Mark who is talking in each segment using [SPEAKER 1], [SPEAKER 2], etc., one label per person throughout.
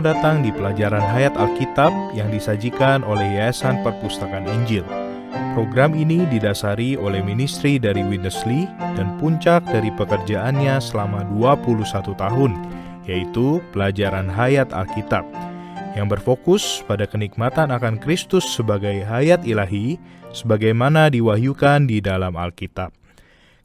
[SPEAKER 1] Selamat datang di pelajaran Hayat Alkitab yang disajikan oleh Yayasan Perpustakaan Injil. Program ini didasari oleh ministry dari Winnesley dan puncak dari pekerjaannya selama 21 tahun, yaitu pelajaran Hayat Alkitab, yang berfokus pada kenikmatan akan Kristus sebagai hayat ilahi, sebagaimana diwahyukan di dalam Alkitab.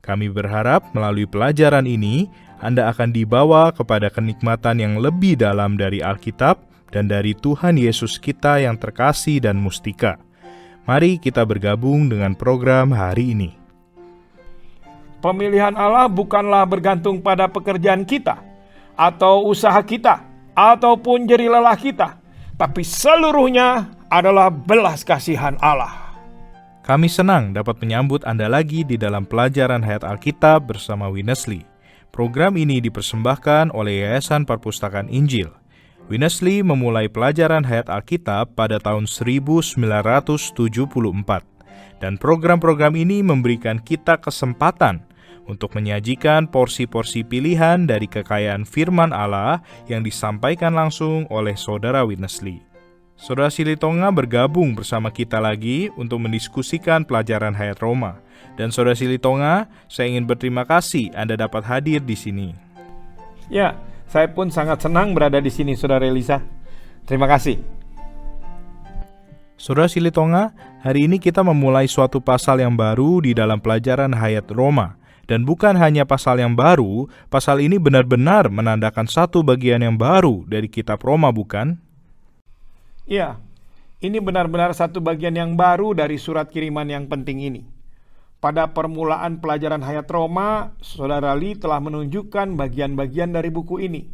[SPEAKER 1] Kami berharap melalui pelajaran ini, Anda akan dibawa kepada kenikmatan yang lebih dalam dari Alkitab dan dari Tuhan Yesus kita yang terkasih dan mustika. Mari kita bergabung dengan program hari ini.
[SPEAKER 2] Pemilihan Allah bukanlah bergantung pada pekerjaan kita, atau usaha kita, ataupun jerih lelah kita, tapi seluruhnya adalah belas kasihan Allah.
[SPEAKER 1] Kami senang dapat menyambut Anda lagi di dalam pelajaran Hayat Alkitab bersama Winnesley. Program ini dipersembahkan oleh Yayasan Perpustakaan Injil. Winnesley memulai pelajaran Hayat Alkitab pada tahun 1974, dan program-program ini memberikan kita kesempatan untuk menyajikan porsi-porsi pilihan dari kekayaan firman Allah yang disampaikan langsung oleh Saudara Winnesley. Saudara Silitonga bergabung bersama kita lagi untuk mendiskusikan pelajaran Hayat Roma. Dan Saudara Silitonga, saya ingin berterima kasih Anda dapat hadir di sini.
[SPEAKER 2] Ya, saya pun sangat senang berada di sini, Saudara Elisa. Terima kasih.
[SPEAKER 1] Saudara Silitonga, hari ini kita memulai suatu pasal yang baru di dalam pelajaran Hayat Roma. Dan bukan hanya pasal yang baru, pasal ini benar-benar menandakan satu bagian yang baru dari kitab Roma, bukan?
[SPEAKER 2] Ya, ini benar-benar satu bagian yang baru dari surat kiriman yang penting ini. Pada permulaan pelajaran Hayat Roma, Saudara Lee telah menunjukkan bagian-bagian dari buku ini.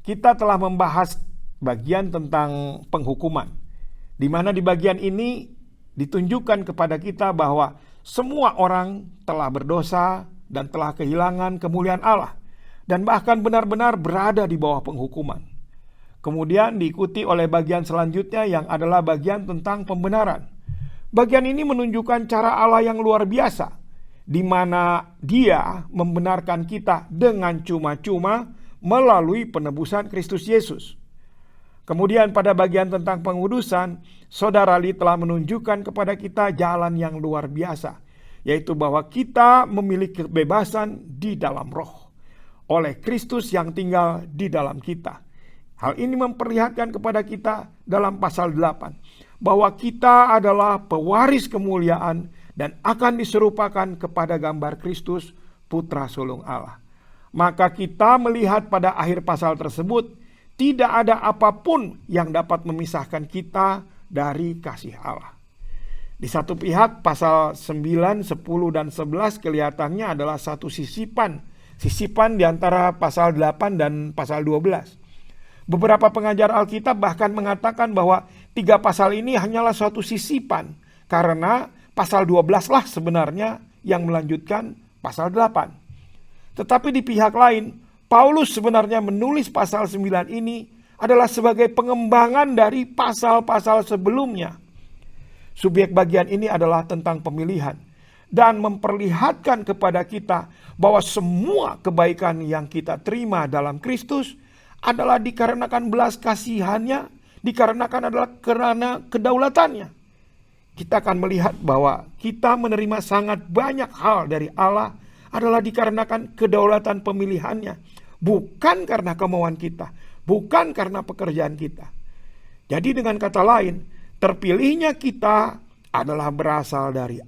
[SPEAKER 2] Kita telah membahas bagian tentang penghukuman, di mana di bagian ini ditunjukkan kepada kita bahwa semua orang telah berdosa dan telah kehilangan kemuliaan Allah, dan bahkan benar-benar berada di bawah penghukuman. Kemudian diikuti oleh bagian selanjutnya yang adalah bagian tentang pembenaran. Bagian ini menunjukkan cara Allah yang luar biasa, di mana Dia membenarkan kita dengan cuma-cuma melalui penebusan Kristus Yesus. Kemudian pada bagian tentang pengudusan, Saudara Lee telah menunjukkan kepada kita jalan yang luar biasa, yaitu bahwa kita memiliki kebebasan di dalam Roh, oleh Kristus yang tinggal di dalam kita. Hal ini memperlihatkan kepada kita dalam pasal 8, bahwa kita adalah pewaris kemuliaan dan akan diserupakan kepada gambar Kristus, Putra sulung Allah. Maka kita melihat pada akhir pasal tersebut, tidak ada apapun yang dapat memisahkan kita dari kasih Allah. Di satu pihak pasal 9, 10, dan 11 kelihatannya adalah satu sisipan di antara pasal 8 dan pasal 12. Beberapa pengajar Alkitab bahkan mengatakan bahwa 3 pasal ini hanyalah suatu sisipan, karena pasal 12 lah sebenarnya yang melanjutkan pasal 8. Tetapi di pihak lain, Paulus sebenarnya menulis pasal 9 ini adalah sebagai pengembangan dari pasal-pasal sebelumnya. Subjek bagian ini adalah tentang pemilihan dan memperlihatkan kepada kita bahwa semua kebaikan yang kita terima dalam Kristus adalah dikarenakan belas kasihannya, dikarenakan adalah karena kedaulatannya. Kita akan melihat bahwa kita menerima sangat banyak hal dari Allah adalah dikarenakan kedaulatan pemilihannya, bukan karena kemauan kita, bukan karena pekerjaan kita. Jadi dengan kata lain, terpilihnya kita adalah berasal dari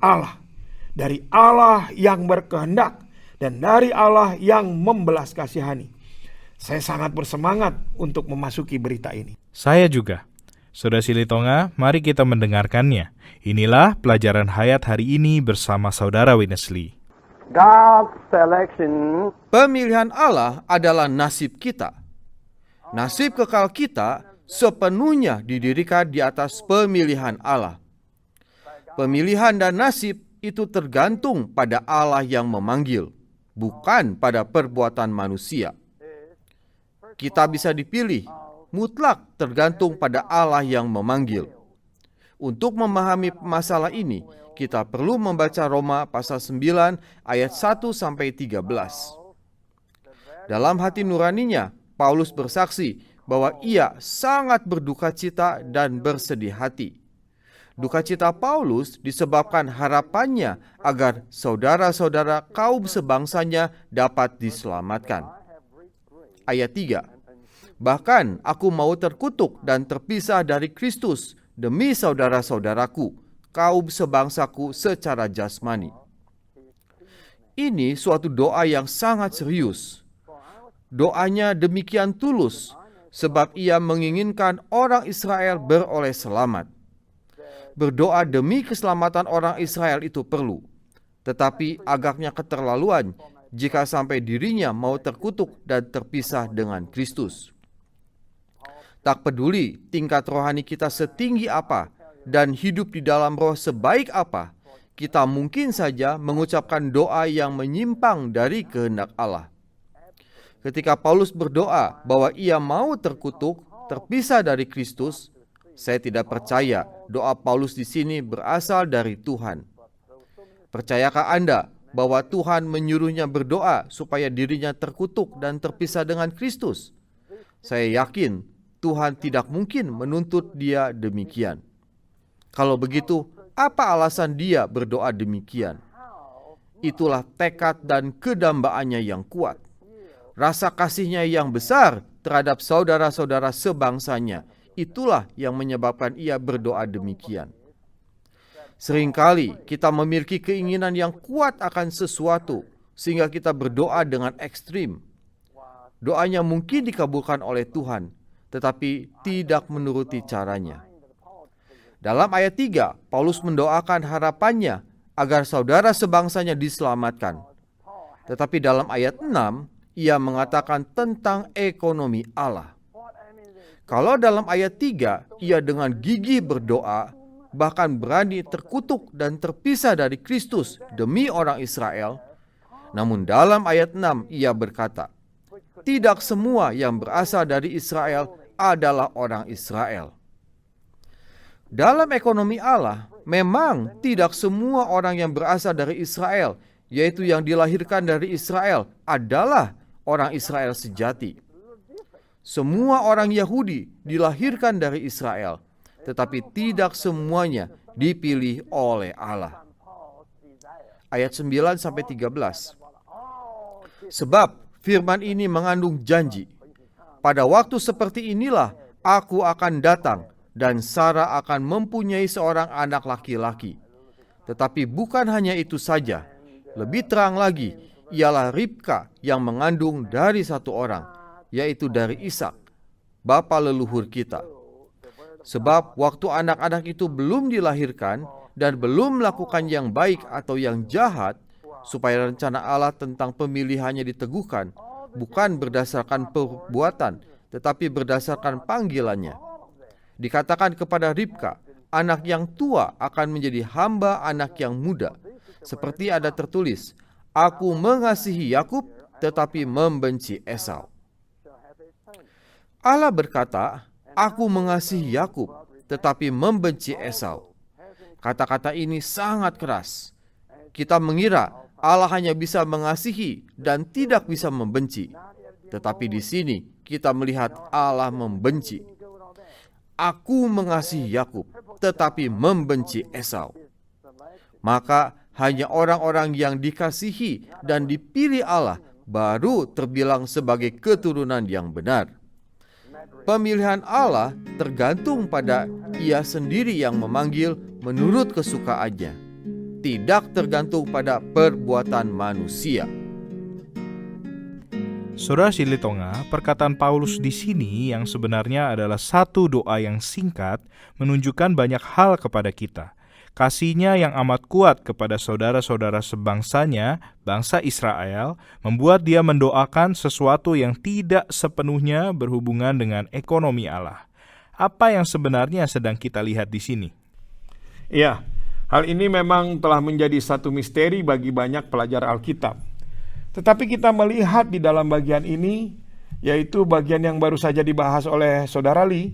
[SPEAKER 2] Allah yang berkehendak, dan dari Allah yang membelas kasihani. Saya sangat bersemangat untuk memasuki berita ini.
[SPEAKER 1] Saya juga. Saudara Silitonga, mari kita mendengarkannya. Inilah pelajaran Hayat hari ini bersama Saudara Winnesley.
[SPEAKER 3] God's selection.
[SPEAKER 4] Pemilihan Allah adalah nasib kita. Nasib kekal kita sepenuhnya didirikan di atas pemilihan Allah. Pemilihan dan nasib itu tergantung pada Allah yang memanggil, bukan pada perbuatan manusia. Kita bisa dipilih, mutlak tergantung pada Allah yang memanggil. Untuk memahami masalah ini, kita perlu membaca Roma pasal 9 ayat 1-13. Dalam hati nuraninya, Paulus bersaksi bahwa ia sangat berduka cita dan bersedih hati. Duka cita Paulus disebabkan harapannya agar saudara-saudara kaum sebangsanya dapat diselamatkan. Ayat 3. Bahkan aku mau terkutuk dan terpisah dari Kristus demi saudara-saudaraku, kaum sebangsaku secara jasmani. Ini suatu doa yang sangat serius. Doanya demikian tulus, sebab ia menginginkan orang Israel beroleh selamat. Berdoa demi keselamatan orang Israel itu perlu, tetapi agaknya keterlaluan jika sampai dirinya mau terkutuk dan terpisah dengan Kristus. Tak peduli tingkat rohani kita setinggi apa dan hidup di dalam roh sebaik apa, kita mungkin saja mengucapkan doa yang menyimpang dari kehendak Allah. Ketika Paulus berdoa bahwa ia mau terkutuk, terpisah dari Kristus, saya tidak percaya doa Paulus di sini berasal dari Tuhan. Percayakah Anda bahwa Tuhan menyuruhnya berdoa supaya dirinya terkutuk dan terpisah dengan Kristus? Saya yakin Tuhan tidak mungkin menuntut dia demikian. Kalau begitu, apa alasan dia berdoa demikian? Itulah tekad dan kedambaannya yang kuat. Rasa kasihnya yang besar terhadap saudara-saudara sebangsanya, itulah yang menyebabkan ia berdoa demikian. Seringkali kita memiliki keinginan yang kuat akan sesuatu, sehingga kita berdoa dengan ekstrim. Doanya mungkin dikabulkan oleh Tuhan, tetapi tidak menuruti caranya. Dalam ayat 3, Paulus mendoakan harapannya agar saudara sebangsanya diselamatkan. Tetapi dalam ayat 6, ia mengatakan tentang ekonomi Allah. Kalau dalam ayat 3, ia dengan gigih berdoa, bahkan berani terkutuk dan terpisah dari Kristus demi orang Israel. Namun dalam ayat 6, ia berkata, tidak semua yang berasal dari Israel adalah orang Israel. Dalam ekonomi Allah, memang tidak semua orang yang berasal dari Israel, yaitu yang dilahirkan dari Israel, adalah orang Israel sejati. Semua orang Yahudi dilahirkan dari Israel, tetapi tidak semuanya dipilih oleh Allah. Ayat 9-13. Sebab firman ini mengandung janji. Pada waktu seperti inilah aku akan datang dan Sarah akan mempunyai seorang anak laki-laki. Tetapi bukan hanya itu saja. Lebih terang lagi, ialah Ribka yang mengandung dari satu orang, yaitu dari Ishak, bapa leluhur kita. Sebab waktu anak-anak itu belum dilahirkan dan belum melakukan yang baik atau yang jahat, supaya rencana Allah tentang pemilihannya diteguhkan, bukan berdasarkan perbuatan, tetapi berdasarkan panggilannya. Dikatakan kepada Ribka, anak yang tua akan menjadi hamba anak yang muda. Seperti ada tertulis, aku mengasihi Yakub, tetapi membenci Esau. Allah berkata, aku mengasihi Yakub, tetapi membenci Esau. Kata-kata ini sangat keras. Kita mengira Allah hanya bisa mengasihi dan tidak bisa membenci. Tetapi di sini kita melihat Allah membenci. Aku mengasihi Yakub, tetapi membenci Esau. Maka hanya orang-orang yang dikasihi dan dipilih Allah baru terbilang sebagai keturunan yang benar. Pemilihan Allah tergantung pada Ia sendiri yang memanggil menurut kesukaannya, tidak tergantung pada perbuatan manusia.
[SPEAKER 1] Saudara Silitonga, perkataan Paulus di sini yang sebenarnya adalah satu doa yang singkat menunjukkan banyak hal kepada kita. Kasihnya yang amat kuat kepada saudara-saudara sebangsanya, bangsa Israel, membuat dia mendoakan sesuatu yang tidak sepenuhnya berhubungan dengan ekonomi Allah. Apa yang sebenarnya sedang kita lihat di sini?
[SPEAKER 2] Ya, hal ini memang telah menjadi satu misteri bagi banyak pelajar Alkitab. Tetapi kita melihat di dalam bagian ini, yaitu bagian yang baru saja dibahas oleh Saudara Lee,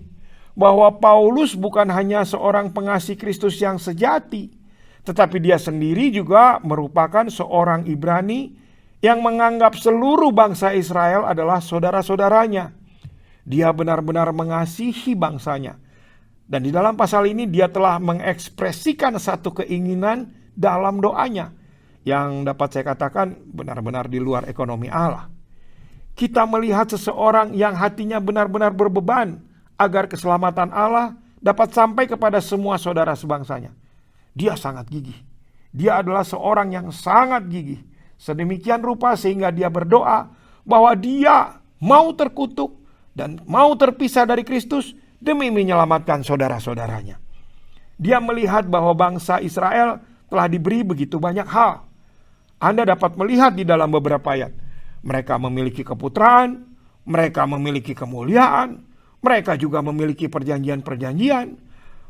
[SPEAKER 2] bahwa Paulus bukan hanya seorang pengasih Kristus yang sejati, tetapi dia sendiri juga merupakan seorang Ibrani yang menganggap seluruh bangsa Israel adalah saudara-saudaranya. Dia benar-benar mengasihi bangsanya. Dan di dalam pasal ini dia telah mengekspresikan satu keinginan dalam doanya yang dapat saya katakan benar-benar di luar ekonomi Allah. Kita melihat seseorang yang hatinya benar-benar berbeban agar keselamatan Allah dapat sampai kepada semua saudara sebangsanya. Dia sangat gigih. Dia adalah seorang yang sangat gigih. Sedemikian rupa sehingga dia berdoa bahwa dia mau terkutuk dan mau terpisah dari Kristus demi menyelamatkan saudara-saudaranya. Dia melihat bahwa bangsa Israel telah diberi begitu banyak hal. Anda dapat melihat di dalam beberapa ayat. Mereka memiliki keputraan, mereka memiliki kemuliaan, mereka juga memiliki perjanjian-perjanjian,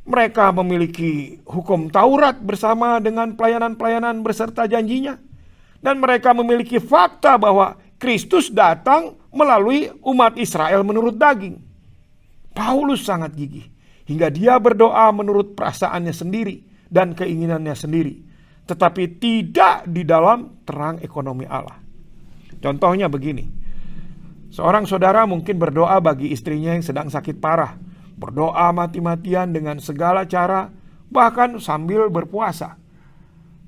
[SPEAKER 2] mereka memiliki hukum Taurat bersama dengan pelayanan-pelayanan beserta janjinya, dan mereka memiliki fakta bahwa Kristus datang melalui umat Israel menurut daging. Paulus sangat gigih hingga dia berdoa menurut perasaannya sendiri dan keinginannya sendiri, tetapi tidak di dalam terang ekonomi Allah. Contohnya begini, seorang saudara mungkin berdoa bagi istrinya yang sedang sakit parah, berdoa mati-matian dengan segala cara, bahkan sambil berpuasa.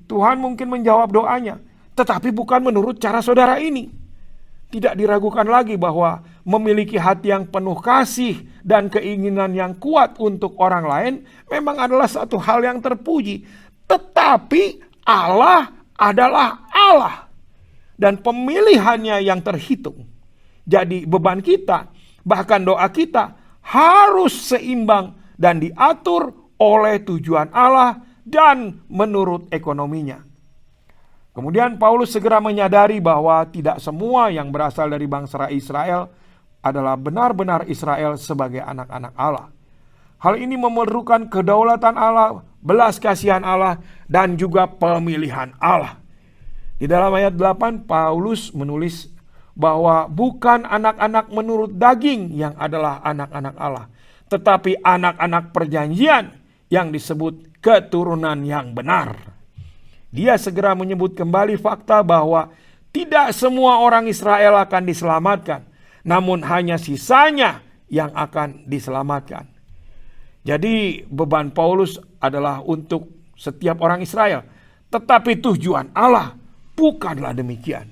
[SPEAKER 2] Tuhan mungkin menjawab doanya, tetapi bukan menurut cara saudara ini. Tidak diragukan lagi bahwa memiliki hati yang penuh kasih dan keinginan yang kuat untuk orang lain memang adalah satu hal yang terpuji. Tetapi Allah adalah Allah dan pemilihannya yang terhitung. Jadi beban kita, bahkan doa kita harus seimbang dan diatur oleh tujuan Allah dan menurut ekonominya. Kemudian Paulus segera menyadari bahwa tidak semua yang berasal dari bangsa Israel adalah benar-benar Israel sebagai anak-anak Allah. Hal ini memerlukan kedaulatan Allah, belas kasihan Allah, dan juga pemilihan Allah. Di dalam ayat 8, Paulus menulis bahwa bukan anak-anak menurut daging yang adalah anak-anak Allah, tetapi anak-anak perjanjian yang disebut keturunan yang benar. Dia segera menyebut kembali fakta bahwa tidak semua orang Israel akan diselamatkan, namun hanya sisanya yang akan diselamatkan. Jadi beban Paulus adalah untuk setiap orang Israel, tetapi tujuan Allah bukanlah demikian.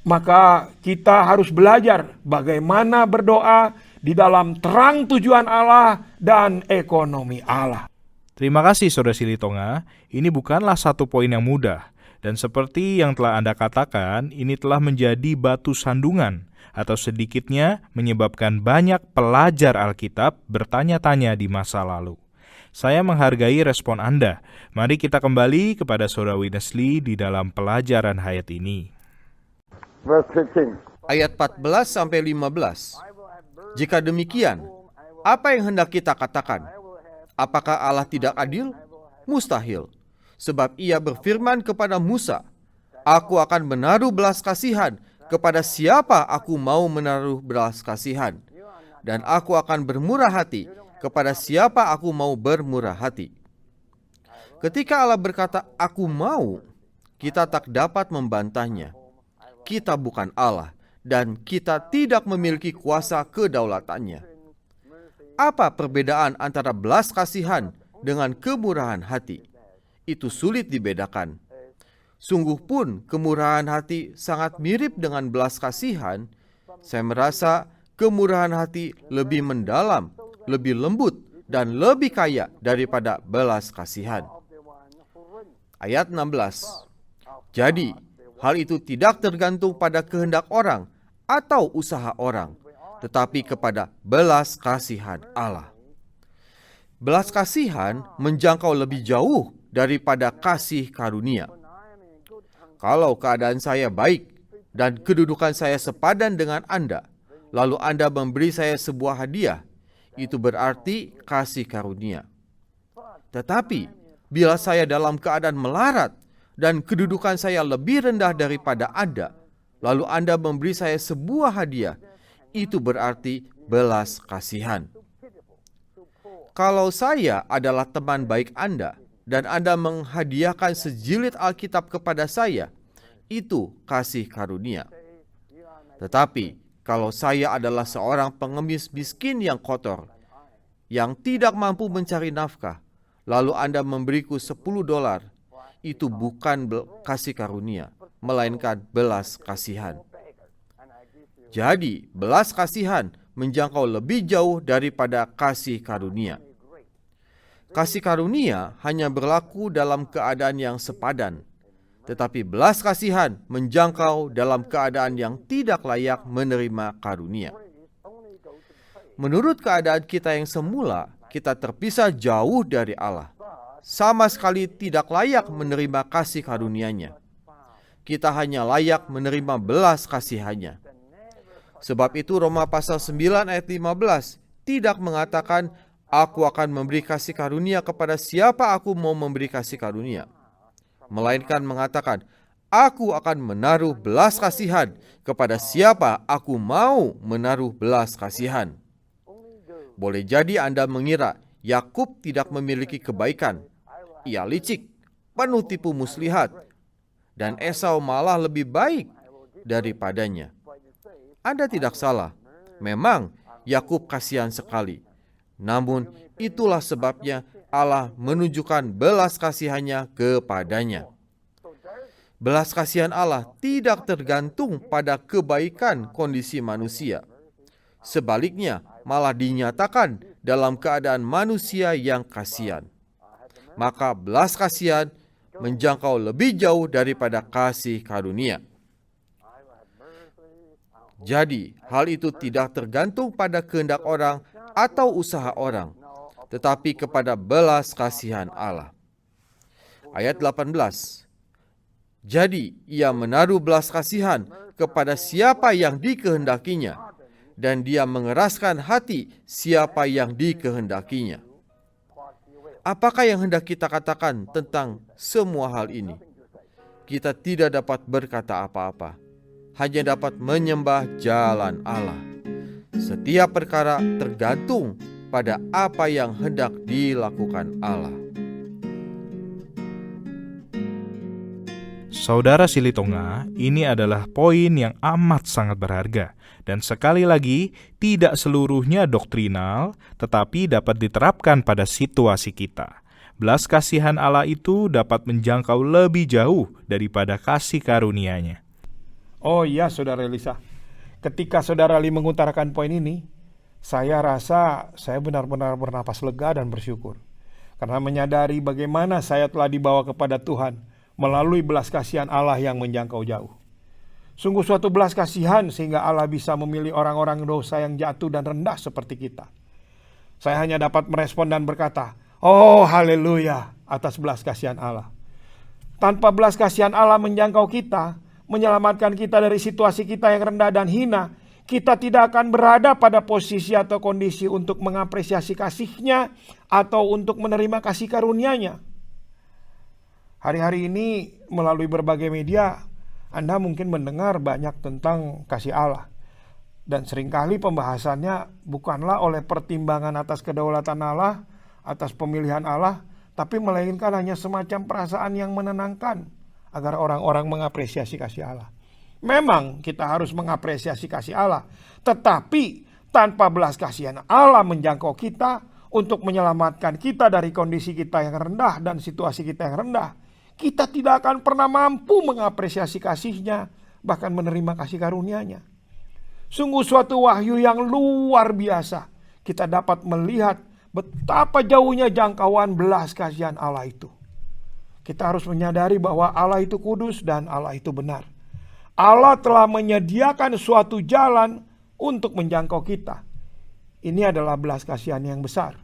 [SPEAKER 2] Maka kita harus belajar bagaimana berdoa di dalam terang tujuan Allah dan ekonomi Allah.
[SPEAKER 1] Terima kasih Saudara Silitonga, ini bukanlah satu poin yang mudah. Dan seperti yang telah Anda katakan, ini telah menjadi batu sandungan atau sedikitnya menyebabkan banyak pelajar Alkitab bertanya-tanya di masa lalu. Saya menghargai respon Anda. Mari kita kembali kepada Saudara Winnesley di dalam pelajaran ayat ini.
[SPEAKER 3] Verse 15.
[SPEAKER 4] Ayat 14-15. Jika demikian, apa yang hendak kita katakan? Apakah Allah tidak adil? Mustahil. Sebab ia berfirman kepada Musa, aku akan menaruh belas kasihan kepada siapa aku mau menaruh belas kasihan. Dan aku akan bermurah hati kepada siapa aku mau bermurah hati. Ketika Allah berkata, aku mau, kita tak dapat membantahnya. Kita bukan Allah dan kita tidak memiliki kuasa kedaulatannya. Apa perbedaan antara belas kasihan dengan kemurahan hati? Itu sulit dibedakan. Sungguh pun kemurahan hati sangat mirip dengan belas kasihan. Saya merasa kemurahan hati lebih mendalam, lebih lembut, dan lebih kaya daripada belas kasihan. Ayat 16. Jadi, hal itu tidak tergantung pada kehendak orang atau usaha orang, tetapi kepada belas kasihan Allah. Belas kasihan menjangkau lebih jauh daripada kasih karunia. Kalau keadaan saya baik dan kedudukan saya sepadan dengan Anda, lalu Anda memberi saya sebuah hadiah, itu berarti kasih karunia. Tetapi, bila saya dalam keadaan melarat dan kedudukan saya lebih rendah daripada Anda, lalu Anda memberi saya sebuah hadiah, itu berarti belas kasihan. Kalau saya adalah teman baik Anda, dan Anda menghadiahkan sejilid Alkitab kepada saya, itu kasih karunia. Tetapi, kalau saya adalah seorang pengemis miskin yang kotor, yang tidak mampu mencari nafkah, lalu Anda memberiku $10, itu bukan kasih karunia, melainkan belas kasihan. Jadi, belas kasihan menjangkau lebih jauh daripada kasih karunia. Kasih karunia hanya berlaku dalam keadaan yang sepadan, tetapi belas kasihan menjangkau dalam keadaan yang tidak layak menerima karunia. Menurut keadaan kita yang semula, kita terpisah jauh dari Allah, sama sekali tidak layak menerima kasih karunia-Nya. Kita hanya layak menerima belas kasihan-Nya. Sebab itu Roma pasal 9 ayat 15 tidak mengatakan, aku akan memberi kasih karunia kepada siapa aku mau memberi kasih karunia. Melainkan mengatakan, aku akan menaruh belas kasihan kepada siapa aku mau menaruh belas kasihan. Boleh jadi Anda mengira Yakub tidak memiliki kebaikan. Ia licik, penuh tipu muslihat, dan Esau malah lebih baik daripadanya. Anda tidak salah. Memang Yakub kasihan sekali. Namun itulah sebabnya Allah menunjukkan belas kasihannya kepadanya. Belas kasihan Allah tidak tergantung pada kebaikan kondisi manusia. Sebaliknya, malah dinyatakan dalam keadaan manusia yang kasihan. Maka belas kasihan menjangkau lebih jauh daripada kasih karunia. Jadi, hal itu tidak tergantung pada kehendak orang atau usaha orang, tetapi kepada belas kasihan Allah. Ayat 18. Jadi, ia menaruh belas kasihan kepada siapa yang dikehendakinya, dan dia mengeraskan hati siapa yang dikehendakinya. Apakah yang hendak kita katakan tentang semua hal ini? Kita tidak dapat berkata apa-apa, hanya dapat menyembah jalan Allah. Setiap perkara tergantung pada apa yang hendak dilakukan Allah.
[SPEAKER 1] Saudara Silitonga, ini adalah poin yang amat sangat berharga. Dan sekali lagi, tidak seluruhnya doktrinal, tetapi dapat diterapkan pada situasi kita. Belas kasihan Allah itu dapat menjangkau lebih jauh daripada kasih karunia-Nya.
[SPEAKER 2] Oh iya, Saudara Elisa. Ketika Saudara Li mengutarakan poin ini, saya rasa saya benar-benar bernapas lega dan bersyukur. Karena menyadari bagaimana saya telah dibawa kepada Tuhan melalui belas kasihan Allah yang menjangkau jauh. Sungguh suatu belas kasihan sehingga Allah bisa memilih orang-orang dosa yang jatuh dan rendah seperti kita. Saya hanya dapat merespon dan berkata, oh haleluya atas belas kasihan Allah. Tanpa belas kasihan Allah menjangkau kita, menyelamatkan kita dari situasi kita yang rendah dan hina, kita tidak akan berada pada posisi atau kondisi untuk mengapresiasi kasih-Nya atau untuk menerima kasih karunia-Nya. Hari-hari ini melalui berbagai media, Anda mungkin mendengar banyak tentang kasih Allah. Dan seringkali pembahasannya bukanlah oleh pertimbangan atas kedaulatan Allah, atas pemilihan Allah, tapi melainkan hanya semacam perasaan yang menenangkan agar orang-orang mengapresiasi kasih Allah. Memang kita harus mengapresiasi kasih Allah, tetapi tanpa belas kasihan Allah menjangkau kita untuk menyelamatkan kita dari kondisi kita yang rendah dan situasi kita yang rendah, kita tidak akan pernah mampu mengapresiasi kasih-Nya, bahkan menerima kasih karunia-Nya. Sungguh suatu wahyu yang luar biasa. Kita dapat melihat betapa jauhnya jangkauan belas kasihan Allah itu. Kita harus menyadari bahwa Allah itu kudus dan Allah itu benar. Allah telah menyediakan suatu jalan untuk menjangkau kita. Ini adalah belas kasihan yang besar.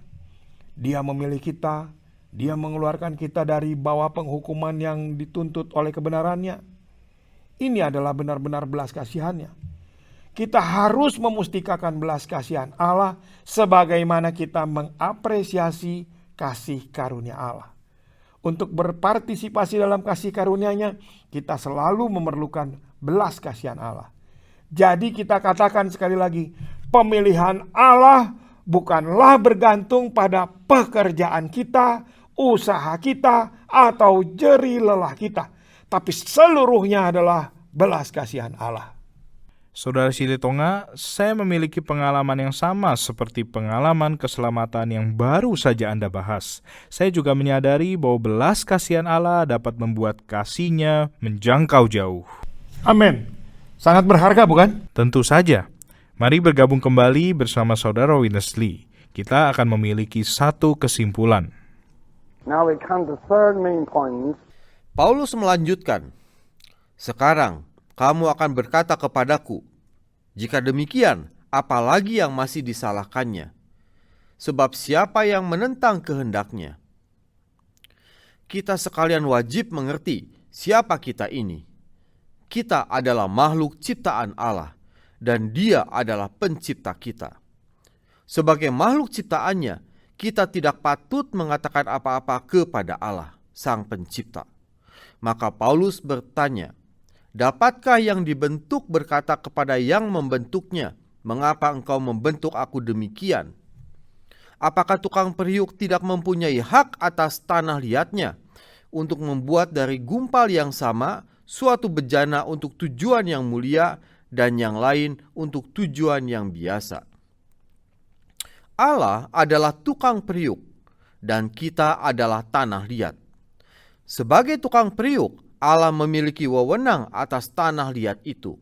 [SPEAKER 2] Dia memilih kita, Dia mengeluarkan kita dari bawah penghukuman yang dituntut oleh kebenaran-Nya. Ini adalah benar-benar belas kasihan-Nya. Kita harus memustikakan belas kasihan Allah sebagaimana kita mengapresiasi kasih karunia Allah. Untuk berpartisipasi dalam kasih karunia-Nya, kita selalu memerlukan belas kasihan Allah. Jadi kita katakan sekali lagi, pemilihan Allah bukanlah bergantung pada pekerjaan kita, usaha kita, atau jerih lelah kita, tapi seluruhnya adalah belas kasihan Allah.
[SPEAKER 1] Saudara Silitonga, saya memiliki pengalaman yang sama seperti pengalaman keselamatan yang baru saja Anda bahas. Saya juga menyadari bahwa belas kasihan Allah dapat membuat kasih-Nya menjangkau jauh.
[SPEAKER 2] Amin. Sangat berharga, bukan?
[SPEAKER 1] Tentu saja. Mari bergabung kembali bersama Saudara Witness Lee. Kita akan memiliki satu kesimpulan.
[SPEAKER 3] Now we come to third main point.
[SPEAKER 4] Paulus melanjutkan, "Sekarang kamu akan berkata kepadaku, jika demikian, apalagi yang masih disalahkannya? Sebab siapa yang menentang kehendaknya?" Kita sekalian wajib mengerti siapa kita ini. Kita adalah makhluk ciptaan Allah, dan Dia adalah pencipta kita. Sebagai makhluk ciptaannya, kita tidak patut mengatakan apa-apa kepada Allah, Sang Pencipta. Maka Paulus bertanya, dapatkah yang dibentuk berkata kepada yang membentuknya, "Mengapa engkau membentuk aku demikian?" Apakah tukang periuk tidak mempunyai hak atas tanah liatnya untuk membuat dari gumpal yang sama suatu bejana untuk tujuan yang mulia dan yang lain untuk tujuan yang biasa? Allah adalah tukang periuk dan kita adalah tanah liat. Sebagai tukang periuk, Allah memiliki wewenang atas tanah liat itu.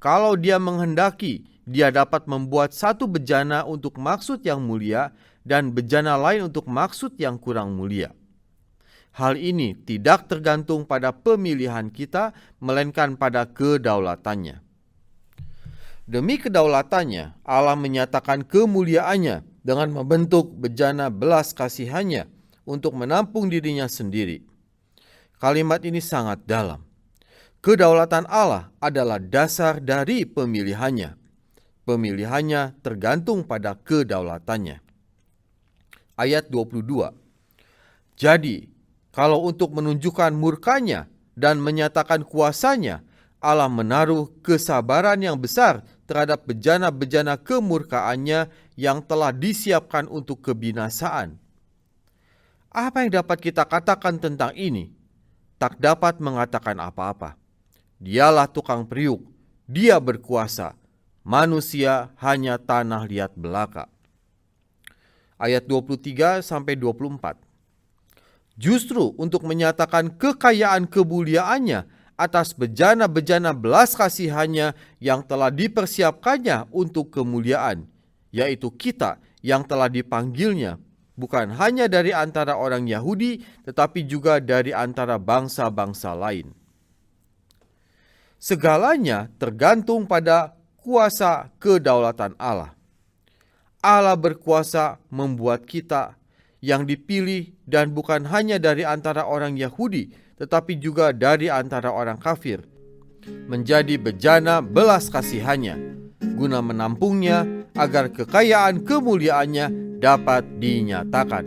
[SPEAKER 4] Kalau Dia menghendaki, Dia dapat membuat satu bejana untuk maksud yang mulia dan bejana lain untuk maksud yang kurang mulia. Hal ini tidak tergantung pada pemilihan kita, melainkan pada kedaulatannya. Demi kedaulatannya, Allah menyatakan kemuliaannya dengan membentuk bejana belas kasihannya untuk menampung dirinya sendiri. Kalimat ini sangat dalam. Kedaulatan Allah adalah dasar dari pemilihannya. Pemilihannya tergantung pada kedaulatannya. Ayat 22. Jadi, kalau untuk menunjukkan murkanya dan menyatakan kuasanya, Allah menaruh kesabaran yang besar terhadap bejana-bejana kemurkaannya yang telah disiapkan untuk kebinasaan. Apa yang dapat kita katakan tentang ini? Tak dapat mengatakan apa-apa. Dialah tukang periuk, Dia berkuasa. Manusia hanya tanah liat belaka. Ayat 23-24. Justru untuk menyatakan kekayaan kemuliaannya atas bejana-bejana belas kasihannya yang telah dipersiapkannya untuk kemuliaan, yaitu kita yang telah dipanggilnya, bukan hanya dari antara orang Yahudi, tetapi juga dari antara bangsa-bangsa lain. Segalanya tergantung pada kuasa kedaulatan Allah. Allah berkuasa membuat kita yang dipilih dan bukan hanya dari antara orang Yahudi, tetapi juga dari antara orang kafir, menjadi bejana belas kasihannya, guna menampungnya agar kekayaan kemuliaannya dapat dinyatakan.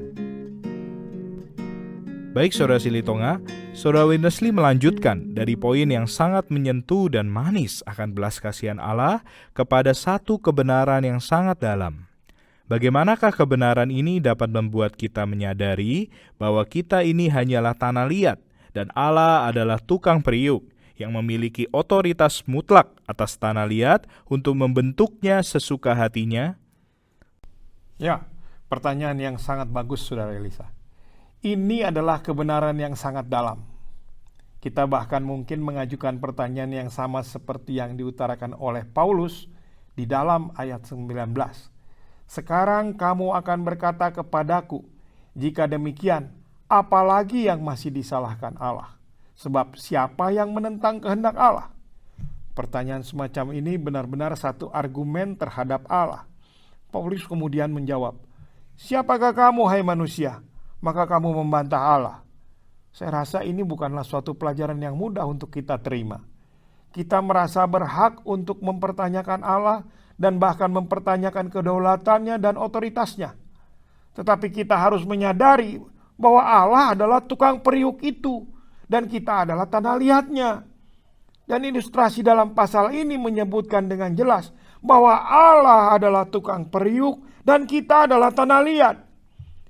[SPEAKER 1] Baik Saudara Silitonga, Saudara Witness Lee melanjutkan dari poin yang sangat menyentuh dan manis akan belas kasihan Allah kepada satu kebenaran yang sangat dalam. Bagaimanakah kebenaran ini dapat membuat kita menyadari bahwa kita ini hanyalah tanah liat dan Allah adalah tukang periuk yang memiliki otoritas mutlak atas tanah liat untuk membentuknya sesuka hatinya?
[SPEAKER 2] Ya, pertanyaan yang sangat bagus, Saudara Elisa. Ini adalah kebenaran yang sangat dalam. Kita bahkan mungkin mengajukan pertanyaan yang sama seperti yang diutarakan oleh Paulus di dalam ayat 19. Sekarang kamu akan berkata kepadaku, jika demikian, apalagi yang masih disalahkan Allah? Sebab siapa yang menentang kehendak Allah? Pertanyaan semacam ini benar-benar satu argumen terhadap Allah. Paulus kemudian menjawab, siapakah kamu, hai manusia? Maka kamu membantah Allah. Saya rasa ini bukanlah suatu pelajaran yang mudah untuk kita terima. Kita merasa berhak untuk mempertanyakan Allah dan bahkan mempertanyakan kedaulatannya dan otoritasnya. Tetapi kita harus menyadari bahwa Allah adalah tukang periuk itu dan kita adalah tanah liatnya. Dan ilustrasi dalam pasal ini menyebutkan dengan jelas bahwa Allah adalah tukang periuk dan kita adalah tanah liat.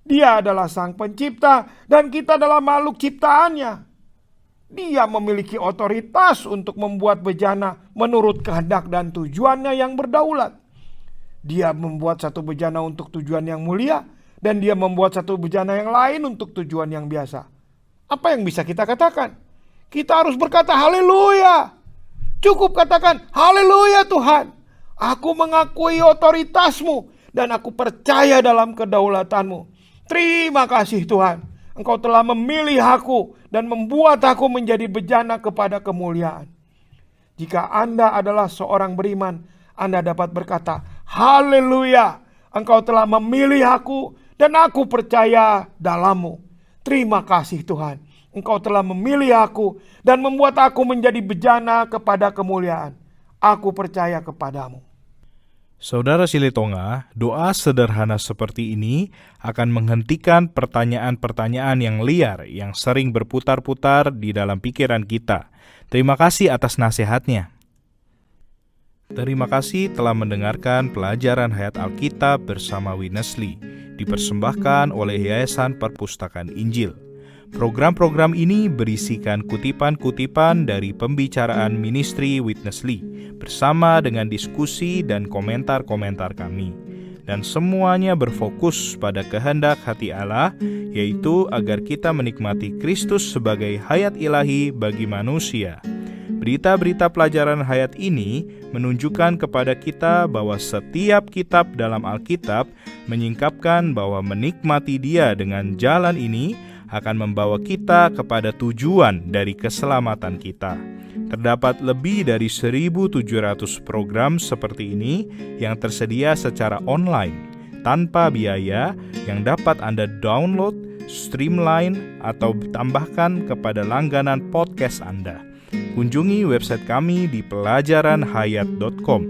[SPEAKER 2] Dia adalah Sang Pencipta dan kita adalah makhluk ciptaannya. Dia memiliki otoritas untuk membuat bejana menurut kehendak dan tujuannya yang berdaulat. Dia membuat satu bejana untuk tujuan yang mulia, dan dia membuat satu bejana yang lain untuk tujuan yang biasa. Apa yang bisa kita katakan? Kita harus berkata haleluya. Cukup katakan haleluya Tuhan. Aku mengakui otoritasmu dan aku percaya dalam kedaulatanmu. Terima kasih Tuhan. Engkau telah memilih aku dan membuat aku menjadi bejana kepada kemuliaan. Jika Anda adalah seorang beriman, Anda dapat berkata, haleluya, Engkau telah memilih aku dan aku percaya dalam-Mu. Terima kasih Tuhan, Engkau telah memilih aku dan membuat aku menjadi bejana kepada kemuliaan. Aku percaya kepadamu.
[SPEAKER 1] Saudara Silitonga, doa sederhana seperti ini akan menghentikan pertanyaan-pertanyaan yang liar yang sering berputar-putar di dalam pikiran kita. Terima kasih atas nasihatnya. Terima kasih telah mendengarkan pelajaran Hayat Alkitab bersama Witness Lee, dipersembahkan oleh Yayasan Perpustakaan Injil. Program-program ini berisikan kutipan-kutipan dari pembicaraan ministry Witness Lee bersama dengan diskusi dan komentar-komentar kami. Dan semuanya berfokus pada kehendak hati Allah, yaitu agar kita menikmati Kristus sebagai hayat ilahi bagi manusia. Berita-berita pelajaran hayat ini menunjukkan kepada kita bahwa setiap kitab dalam Alkitab menyingkapkan bahwa menikmati Dia dengan jalan ini akan membawa kita kepada tujuan dari keselamatan kita. Terdapat lebih dari 1.700 program seperti ini yang tersedia secara online, tanpa biaya, yang dapat Anda download, streamline, atau tambahkan kepada langganan podcast Anda. Kunjungi website kami di pelajaranhayat.com.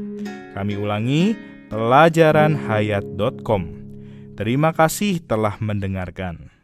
[SPEAKER 1] Kami ulangi, pelajaranhayat.com. Terima kasih telah mendengarkan.